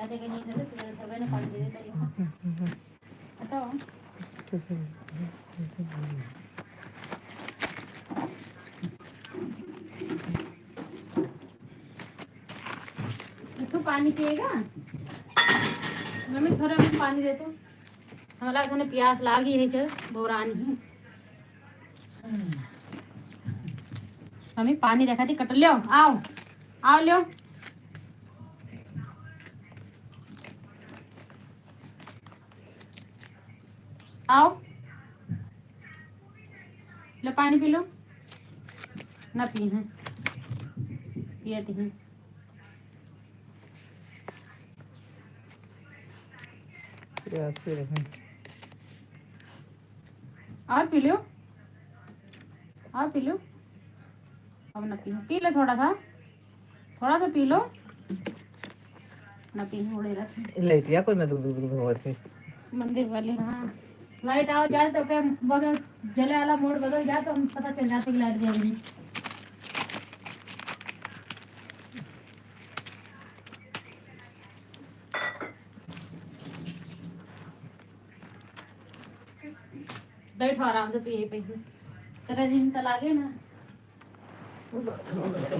जाते कहीं नहीं थे सुबह सुबह ने पानी दे देता है हटाओ मिठू पानी पिएगा मम्मी थोड़ा मुझे पानी दे दो हमारा खाने प्यास लागी है सर बोरानी मम्मी पानी रखा थी कट लियो आओ आओ लियो आओ लो पानी पी लो ना पी हैं पियती हैं और पी लो और पी लो अब ना पी लो थोड़ा सा पी लो ना पी उड़े रखे लाइटिया कोई मैं दूध दूध होत है मंदिर वाले हाँ लाइट आओ जाए तो क्या बदल जले वाला मोड़ बदल जाए तो पता चल जाता है कि लाइट जल रही बैठो आराम से पिए पैसे तेरा दिन चला गए ना तो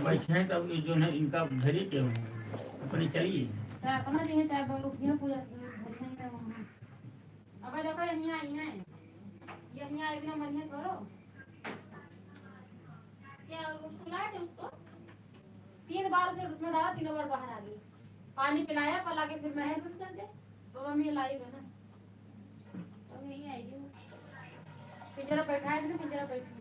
बैठे तब ये जो है इनका घरी के अपनी चलिए चाहे अपना दिए चाहे बहुरुखिया पूजा अब देखो यहाँ एकदम बढ़िया करो क्या उसको लाए थे उसको 3 बार से उसमें डाला 3 बार बाहर आ गई पानी पिलाया पला के फिर मैं दूध कर दे तो मम्मी लाई है ना तो यही आएगी पिंजरा बैठा है ना पिंजरा बैठी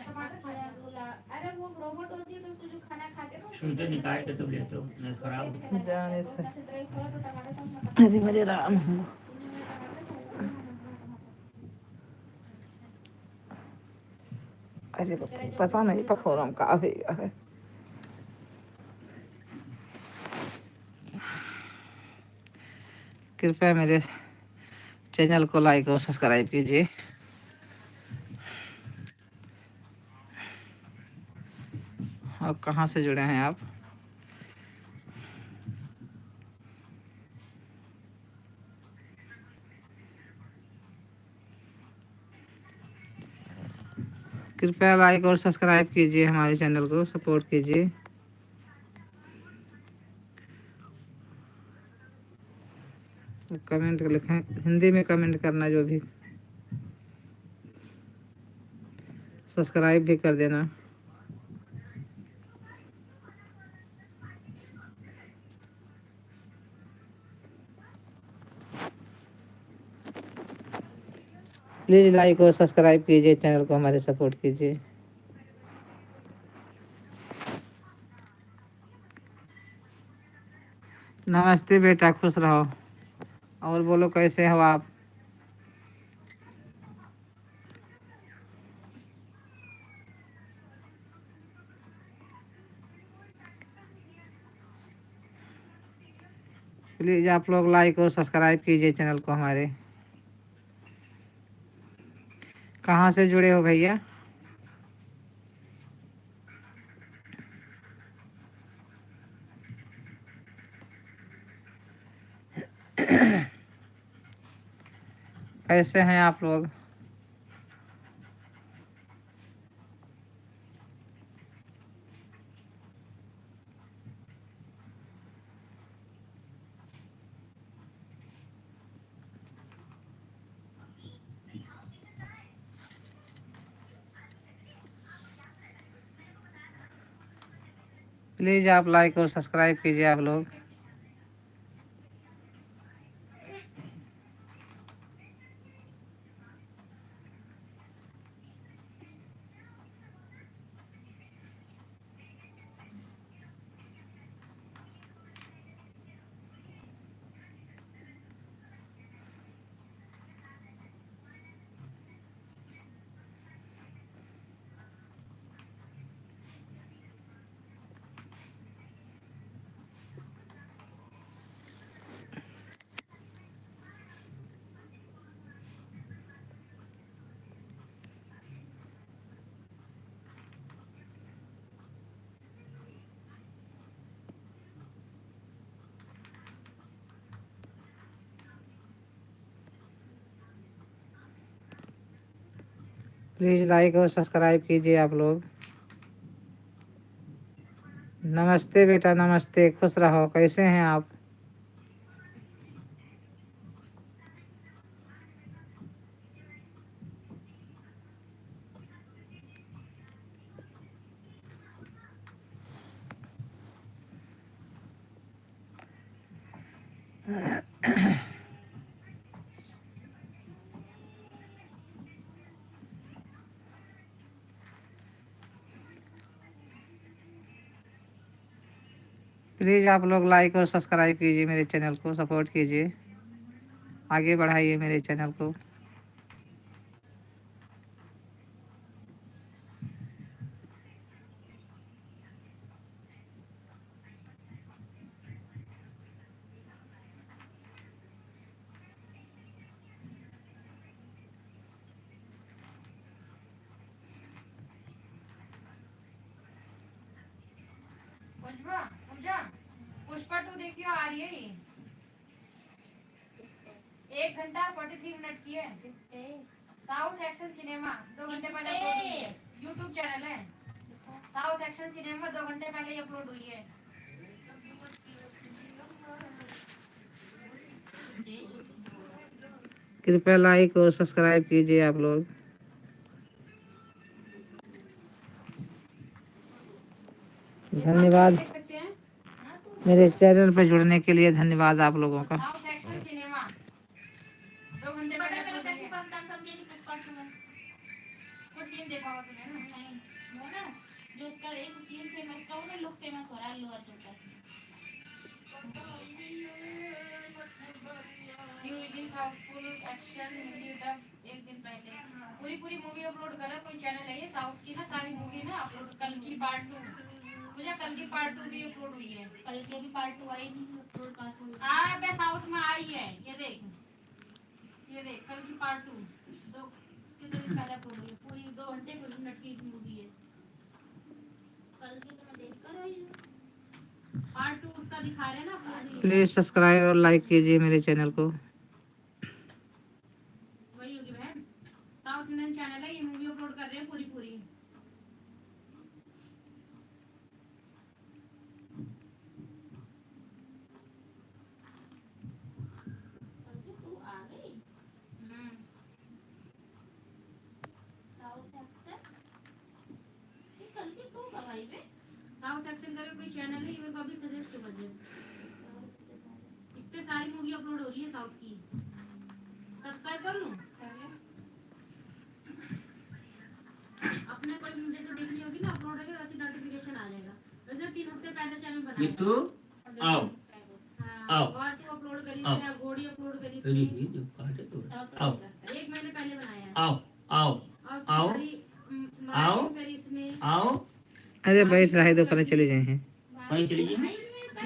टमाटर खा अरे वो रोबोट होती है तो जो खाना खाते ना सुनते निकाल के तो लेते हो खराब जाने से अरे मेरे राम अरे पता नहीं पकौड़ा का है कृपया मेरे चैनल को लाइक और सब्सक्राइब कीजिए और कहाँ से जुड़े हैं आप कृपया लाइक और सब्सक्राइब कीजिए हमारे चैनल को सपोर्ट कीजिए कमेंट लिखें हिंदी में कमेंट करना जो भी सब्सक्राइब भी कर देना प्लीज़ लाइक और सब्सक्राइब कीजिए चैनल को हमारे सपोर्ट कीजिए नमस्ते बेटा खुश रहो और बोलो कैसे हो आप प्लीज़ आप लोग लाइक और सब्सक्राइब कीजिए चैनल को हमारे कहाँ से जुड़े हो भैया कैसे हैं आप लोग प्लीज़ आप लाइक और सब्सक्राइब कीजिए आप लोग प्लीज़ लाइक और सब्सक्राइब कीजिए आप लोग। नमस्ते बेटा, नमस्ते, खुश रहो। कैसे हैं आप? प्लीज़ आप लोग लाइक और सब्सक्राइब कीजिए, मेरे चैनल को सपोर्ट कीजिए, आगे बढ़ाइए मेरे चैनल को। पुष्पा, पूजा, पुष्पा 2 देखियो, आ रही है ये। 1 घंटा 43 मिनट की है। साउथ एक्शन सिनेमा 2 घंटे पहले अपलोड हुई है। यूट्यूब चैनल है साउथ एक्शन सिनेमा, 2 घंटे पहले ही अपलोड हुई है। कृपया लाइक और सब्सक्राइब कीजिए आप लोग। धन्यवाद देख सकते हैं मेरे चैनल पर जुड़ने के लिए, धन्यवाद आप लोगों का। साउथ एक्शन सिनेमा 2 घंटे पहले अपलोड हुई है। वो सीन देखा होगा तूने ना? नहीं, वो ना जो उसका एक सीन फेमस का, वो ना लुक फेमस हो रहा है, अल्लू अर्जुन का। New release of full action Hindi dub 1 दिन पहले। पूरी पूरी मूवी अपलोड करा, कोई चैनल है ये साउथ की ना, सारी मूवी ना अपलोड। कल की पार्ट 2, मुझे कल की पार्ट 2 भी अपलोड हुई है। कल की भी पार्ट 2 आई नहीं, अपलोड पास हुई। हाँ बे, साउथ में आई है, ये देख, ये देख, कल की पार्ट 2 दो कितने दिन पहले अपलोड हुई है। पूरी 2 घंटे 40 मिनट की मूवी है। कल की तो मैं देख कर आई हूँ। पार्ट 2 उसका दिखा रहे हैं ना अपलोड। प्लीज़ सब्सक्राइब और लाइक कीजिए मेरे चैनल को। वही होगी बहन, साउथ इंडियन चैनल है, ये मूवी अपलोड कर रहे हैं पूरी पूरी। तू आ गई। साउथ एक्शन, ये कल की तू कब आई बे? साउथ एक्शन करके कोई चैनल है, ये मेरे को अभी सजेस्ट कर दे। इस पे सारी मूवी अपलोड हो रही है साउथ की। सब्सक्राइब कर लूं? कर ले। अपने कोई जैसे देखनी होगी ना अपलोड होगी, वैसे नोटिफिकेशन आ जाएगा। वैसे 3 हफ्ते पहले चैनल बनाया नीतू, आओ हाँ, आओ और तू अपलोड करी आओ। इसने, घोड़ी अपलोड करी अरे इसने। ये जो काटे तो साउथ आओ का 1 महीने पहले बनाया है। आओ आओ और आओ हरी आओ मार्टिन करी इसने। आओ। अरे बैठ रहा है, दोपहर चले जाए हैं। कहीं चली गई?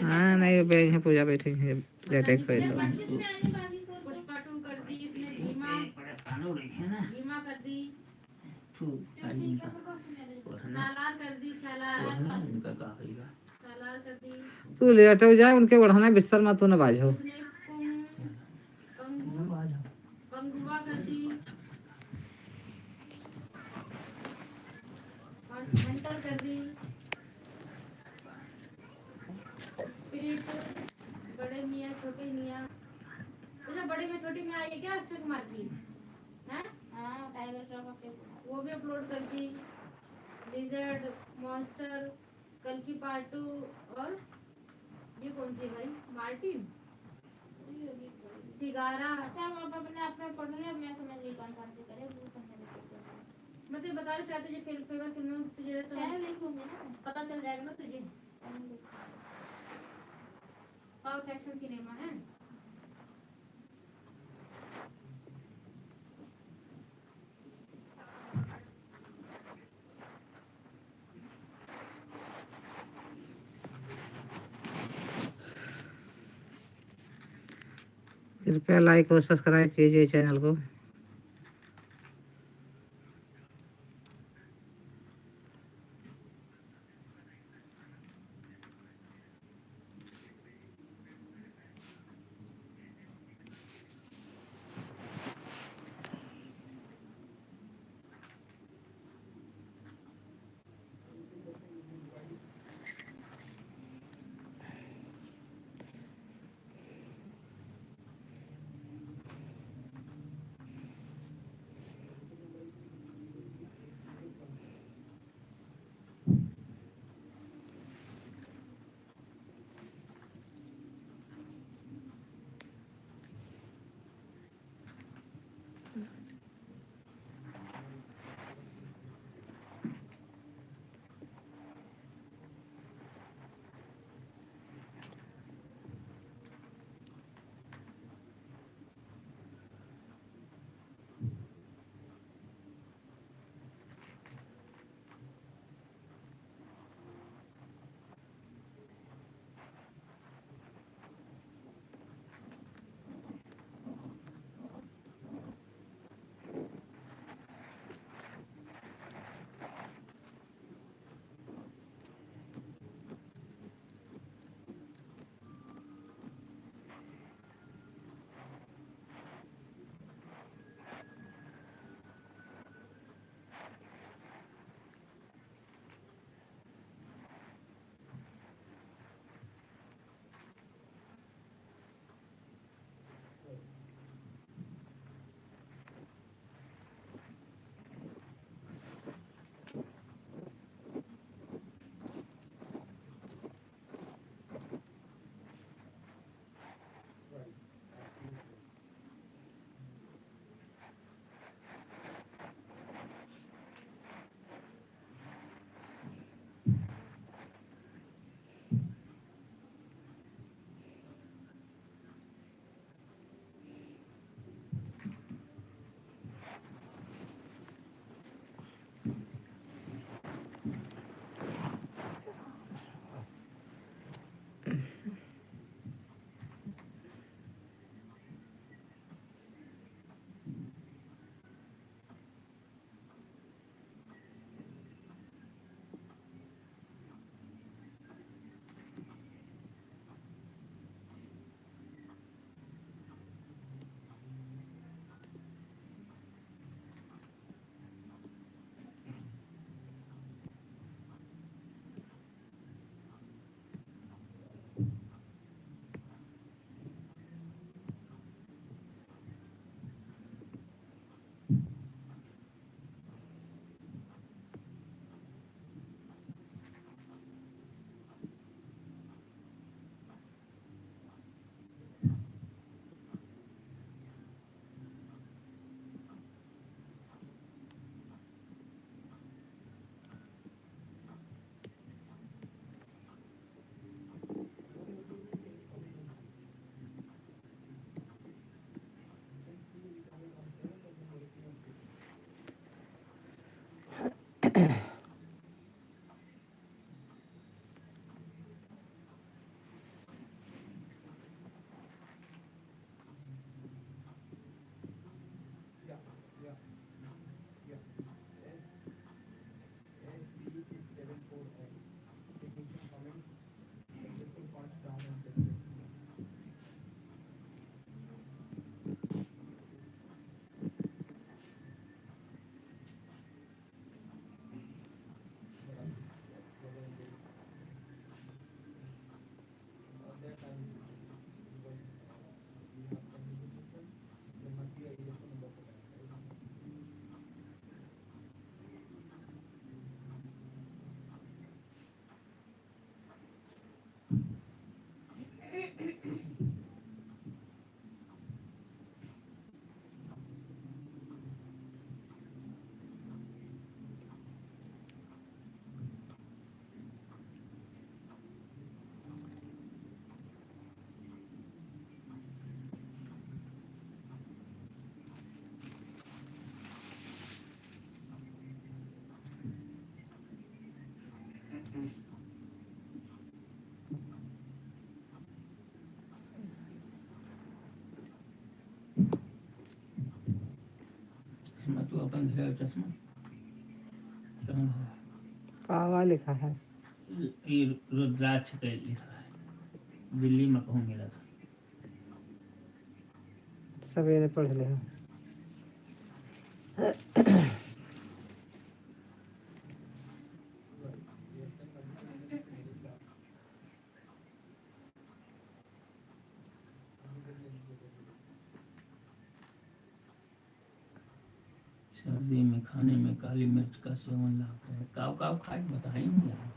हाँ नहीं, बैठ हैं, पूजा बैठे हैं, लेटे हुए तो। 25 में आने वाली पुष्पा 2 कर दी इसने। भीमा, परेशान हो रही है ना। भीमा कर दी। तू आई का सालार कर दी, सालार इनका का होगा। सालार कर दी। तू लेट हो जाए, उनके बढ़ाना बिस्तर मत, तू न बाजो। उसने कंगुआ कर दी और हंटर कर दी। स्पिरिट, बड़े मियाँ छोटे मियाँ। अच्छा, बड़े में छोटी में आई है क्या अक्षय कुमार की? हैं? हाँ, टाइगर श्रॉफ अक्षय कुमार, वो भी अपलोड कर दी। लिजर्ड, मॉन्स्टर, कल की पार्ट 2, और ये कौन सी है भाई? मार्टिन, सिगारा। अच्छा, हम अपने आप में पढ़ लिया, मैं समझ गई कौन कौन सी करे। मैं तुझे बता रही चाहती हूँ, फिल्म फेमस फिल्मों तुझे चैनल देख लूंगी ना, पता चल जाएगा ना तुझे। साउथ एक्शन सिनेमा है। कृपया लाइक और सब्सक्राइब कीजिए चैनल को। चश्मा तो अपन है चश्मा कहाँ है? पावा लिखा है। ये रुद्राक्ष पे लिखा है, दिल्ली में कहूँ मिला था। सवेरे पढ़ ले। सर्दी में खाने में काली मिर्च का सेवन लाभ है। काव काव खाए बताई नहीं यार।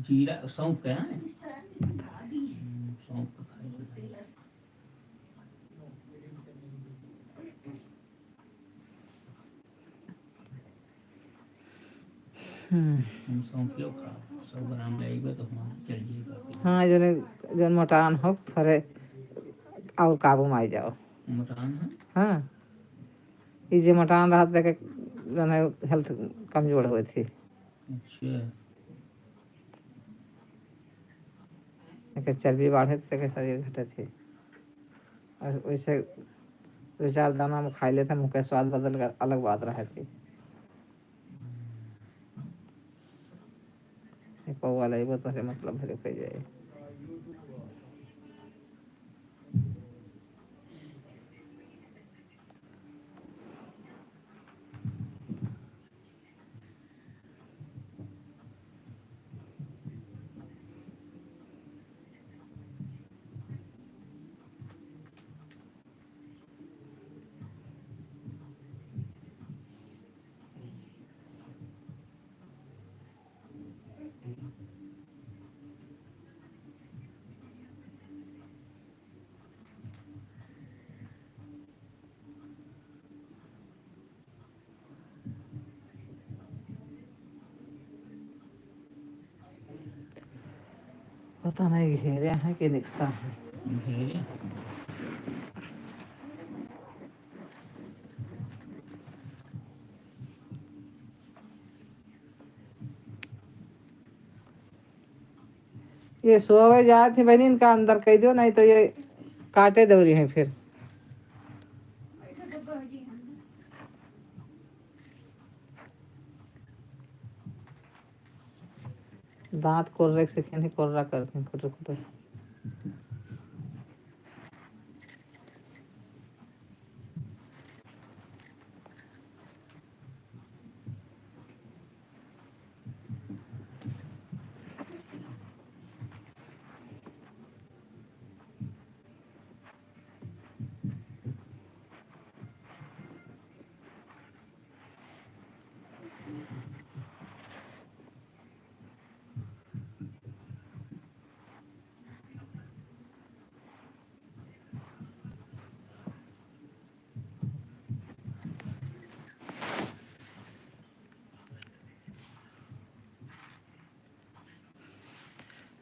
जीरा सौंफ क्या है? सौंफ का खाए बताइए। हम सौंफ क्यों खा 100 ग्राम लेगा तो हम चलिएगा। हाँ जो मोटान हो थोड़े और काबू में आ जाओ। मटान है। हाँ ये जो मोटान रहा था जो है हेल्थ कमजोर हुई थी। अच्छा एक चर्बी बढ़े थे शरीर घटे थी और वैसे 2-4 दाना में खा लेते मुँह के स्वाद बदल कर अलग बात रहे थी। पौवा लेबो तो मतलब भरे पड़ जाए। पता नहीं घेरे हैं कि निक्सा है। घेरे ये सोवे जाए थी बहनी इनका अंदर कह दो नहीं तो ये काटे दौरी हैं फिर। दांत कोर्रे से नहीं कोर्रा करते हैं खुटर खुटर।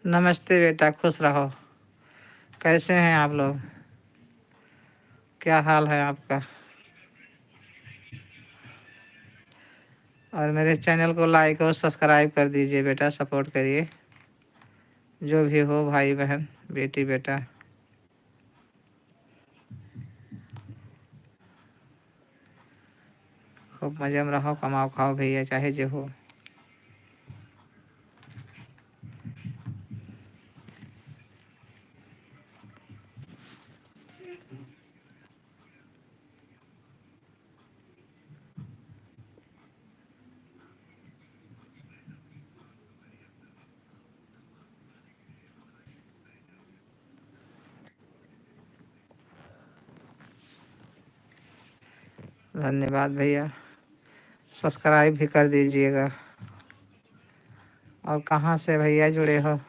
नमस्ते बेटा, खुश रहो। कैसे हैं आप लोग? क्या हाल है आपका? और मेरे चैनल को लाइक और सब्सक्राइब कर दीजिए बेटा, सपोर्ट करिए जो भी हो, भाई बहन बेटी बेटा। खूब मजे में रहो, कमाओ खाओ भैया, चाहे जो हो। धन्यवाद भैया, सब्सक्राइब भी कर दीजिएगा। और कहाँ से भैया जुड़े हो,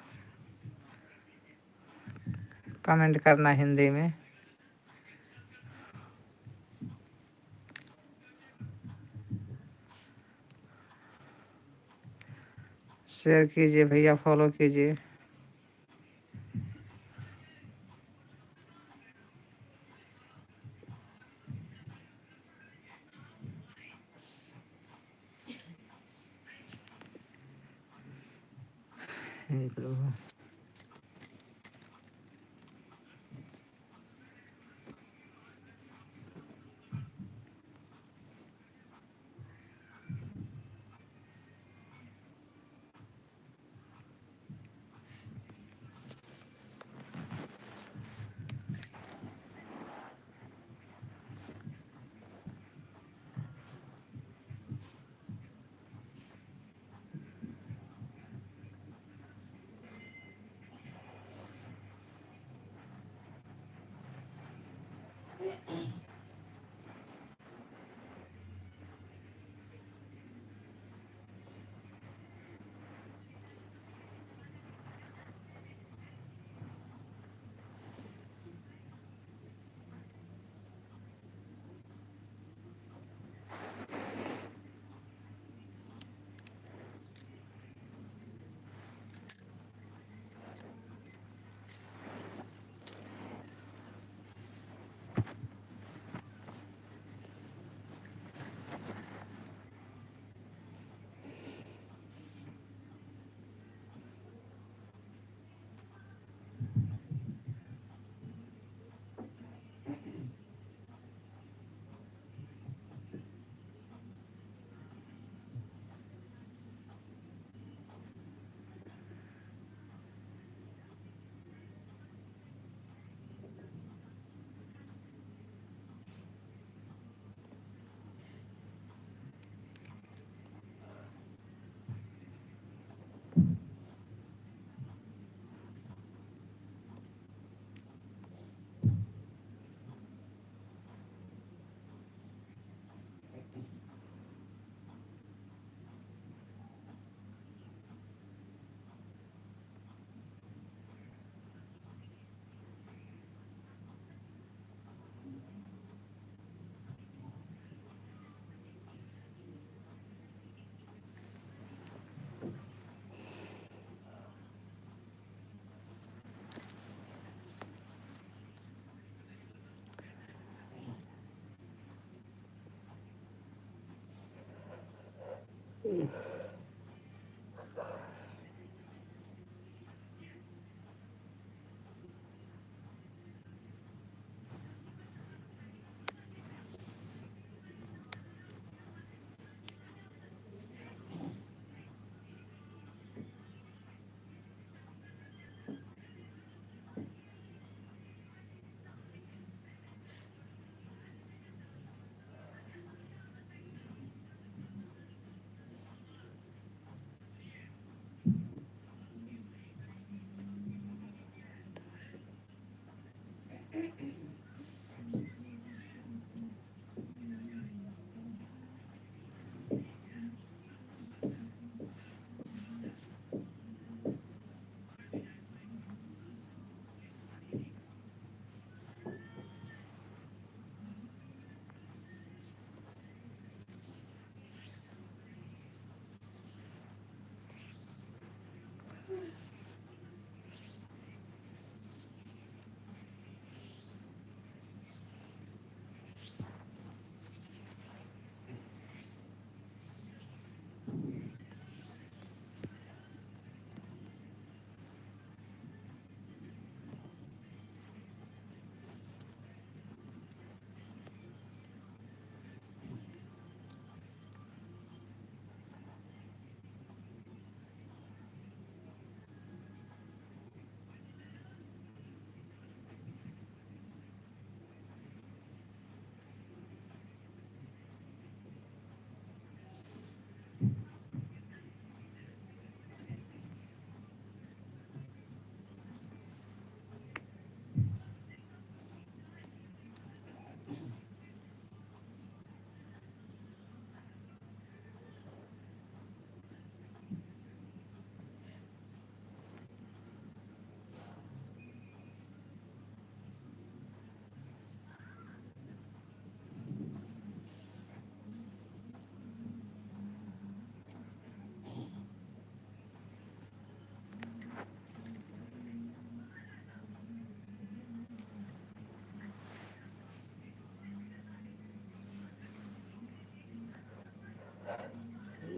कमेंट करना हिंदी में। शेयर कीजिए भैया, फॉलो कीजिए। हे प्रभु।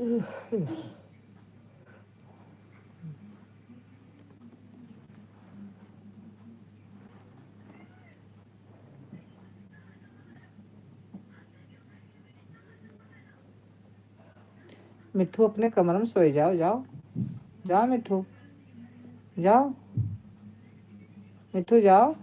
मिट्ठू अपने कमरे में सोए जाओ, जाओ जाओ मिट्ठू, जाओ मिट्ठू जाओ।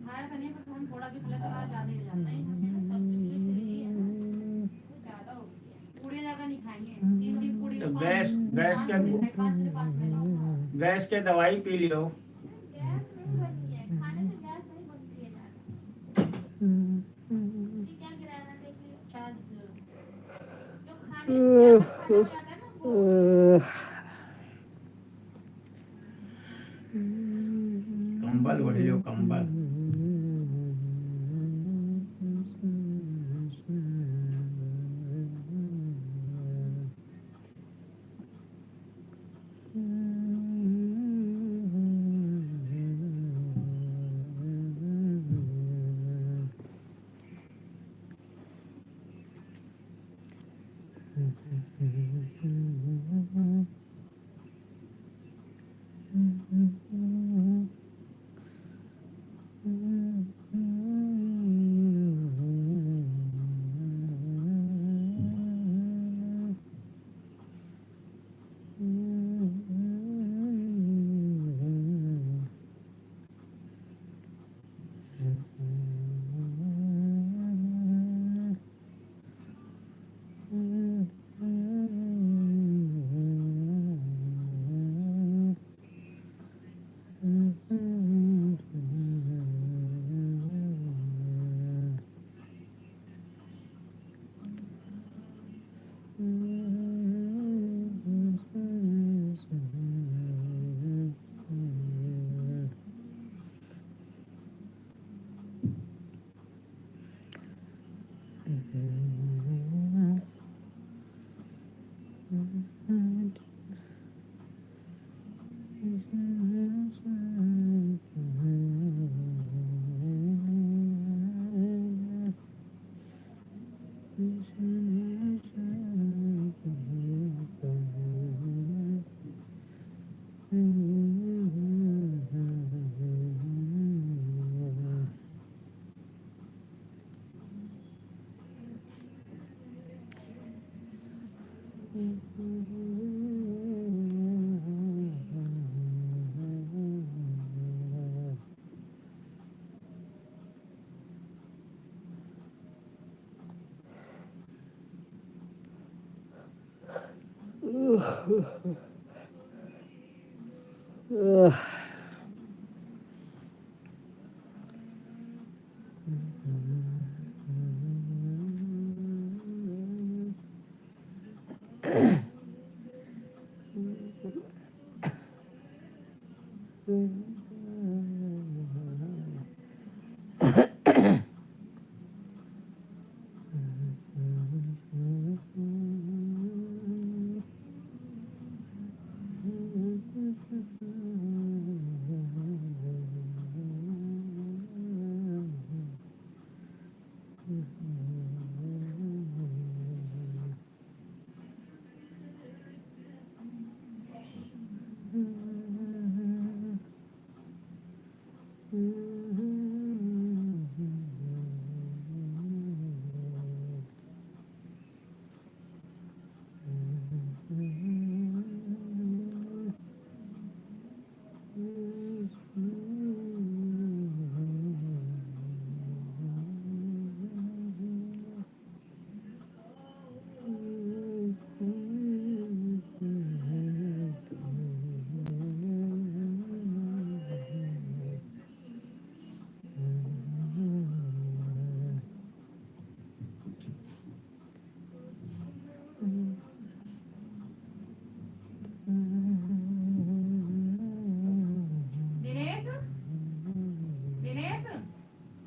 खाया करने पर हम थोड़ा भी खिला तो ज्यादा ही हो जाता है। सब पूरी है ज्यादा हो गई है। पूरी ज्यादा नहीं खाएंगे, 3 पूरी तो गैस गैस के गैस के दवाई पी लियो। गैस नहीं बनती है, खाने से गैस नहीं बनती है ज्यादा। ये क्या गिराया ना देख लियो। प्याज जो खाने से ज्यादा खाना हो जाता है ना वो। कंबल ओढ़ लियो, कंबल।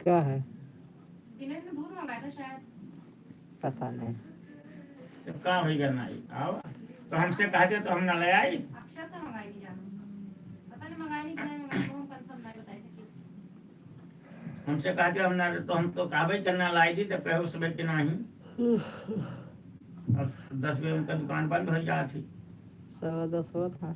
क्या है दिनेश ने दूध मंगाया था शायद। पता नहीं। तो कहाँ हुई करना आओ तो हमसे कहते तो हम न ले आई। अक्षर से मंगाई थी जानू, पता नहीं मंगाई नहीं कि नहीं मंगाई, वो हम कंफर्म नहीं बताए थे कि हमसे कहते हम ना तो हम तो काबे करना लाई दी तो कहो सुबह कि नहीं। और 10 बजे उनका दुकान बंद हो जाती। 10:15 हुआ था।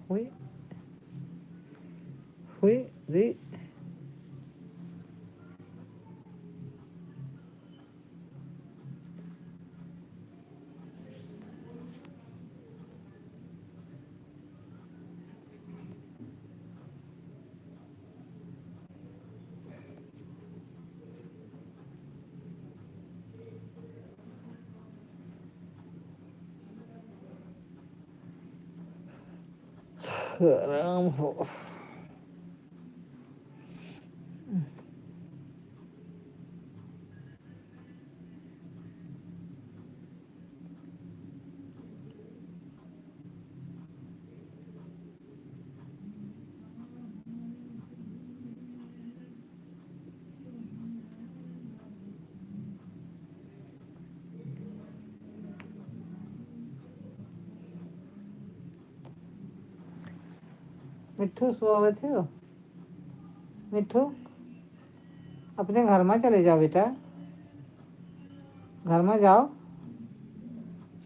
हुई हुई जी। आराम हो। मिट्ठू सोवे थे हो मिट्ठू अपने घर में चले जाओ बेटा घर में जाओ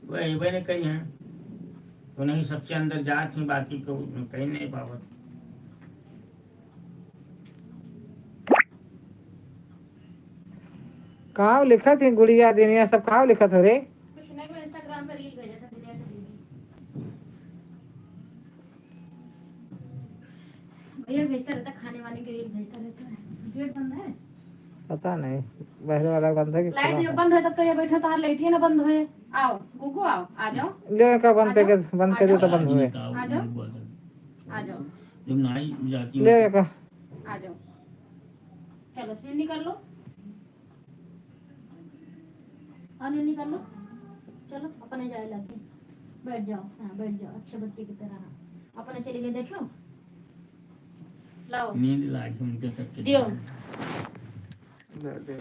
वही मैंने कही है तो नहीं सबसे अंदर जात ही बाकी को कहीं नहीं पावत कहाँ लिखा थी गुड़िया दिनिया सब कहाँ लिखा था रे कुछ नहीं मैं इंस्टाग्राम पे रील भेजा था दुनिया से दीदी भैया भेजता रहता खाने वाने की रील भेजता रहता है गेट बंद है पता नहीं बहरे वाला बंद है कि खुला लाइट जब है? बंद है तब तो ये बैठा था लाइट ही ना बंद हुए आओ गुगू आओ आ जाओ ले का बंद करके बंद कर दो तो बंद हुए आ जाओ आ जाओ जब नाई जाती ले हूँ का आ जाओ चलो फिर निकाल लो आने निकाल लो चलो अपने जाए लाके बैठ जाओ हाँ बैठ जाओ अच्छे बच्चे की तरह अपने चले गए देखो लाओ नींद लागी उनके सबके दियो ले दे